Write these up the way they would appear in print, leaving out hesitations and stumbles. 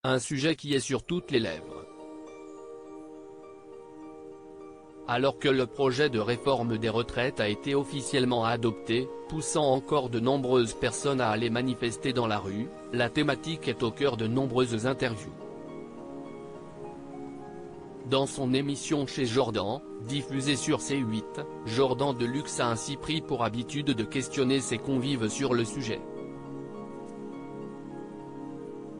un sujet qui est sur toutes les lèvres. Alors que le projet de réforme des retraites a été officiellement adopté, poussant encore de nombreuses personnes à aller manifester dans la rue, la thématique est au cœur de nombreuses interviews. Dans son émission Chez Jordan, diffusée sur C8, Jordan Deluxe a ainsi pris pour habitude de questionner ses convives sur le sujet.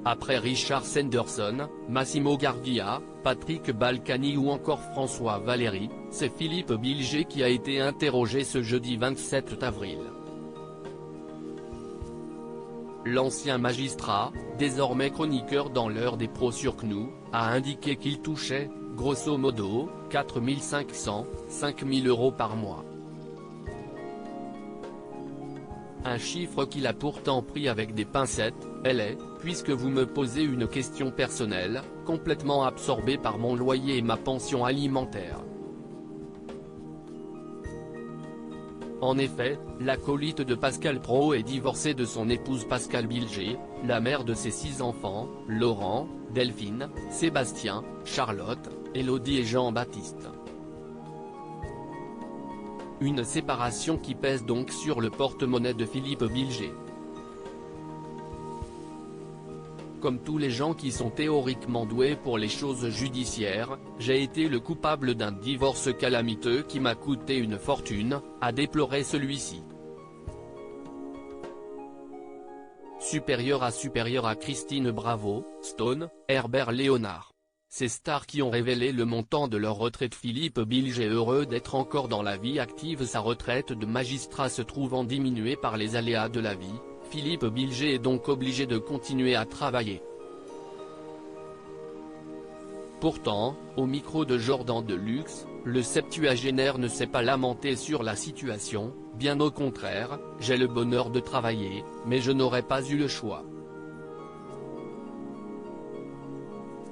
Après Richard Sanderson, Massimo Gardia, Patrick Balkany ou encore François Valéry, c'est Philippe Bilger qui a été interrogé ce jeudi 27 avril. L'ancien magistrat, désormais chroniqueur dans l'heure des pros sur CNU, a indiqué qu'il touchait, grosso modo, 4 500, 5 000 € par mois. Un chiffre qu'il a pourtant pris avec des pincettes, puisque vous me posez une question personnelle, complètement absorbé par mon loyer et ma pension alimentaire. En effet, l'acolyte de Pascal Praud est divorcé de son épouse Pascale Bilger, la mère de ses 6 enfants, Laurent, Delphine, Sébastien, Charlotte, Élodie et Jean-Baptiste. Une séparation qui pèse donc sur le porte-monnaie de Philippe Bilger. Comme tous les gens qui sont théoriquement doués pour les choses judiciaires, j'ai été le coupable d'un divorce calamiteux qui m'a coûté une fortune, a déploré celui-ci. Supérieur à Christine Bravo, Stone, Herbert Léonard. Ces stars qui ont révélé le montant de leur retraite. Philippe Bilger heureux d'être encore dans la vie active. Sa retraite de magistrat se trouvant diminuée par les aléas de la vie, Philippe Bilger est donc obligé de continuer à travailler. Pourtant, au micro de Jordan Deluxe, le septuagénaire ne s'est pas lamenté sur la situation, bien au contraire, j'ai le bonheur de travailler, mais je n'aurais pas eu le choix.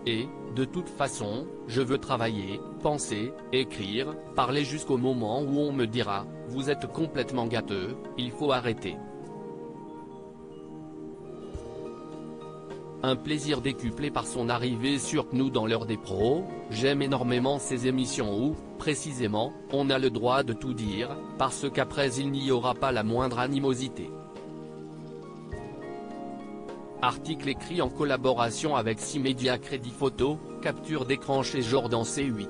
Et, de toute façon, je veux travailler, penser, écrire, parler jusqu'au moment où on me dira, vous êtes complètement gâteux, il faut arrêter. Un plaisir décuplé par son arrivée sur CNU dans l'heure des pros, j'aime énormément ces émissions où, précisément, on a le droit de tout dire, parce qu'après il n'y aura pas la moindre animosité. Article écrit en collaboration avec 6 médias. Crédit photo, capture d'écran chez Jordan C8.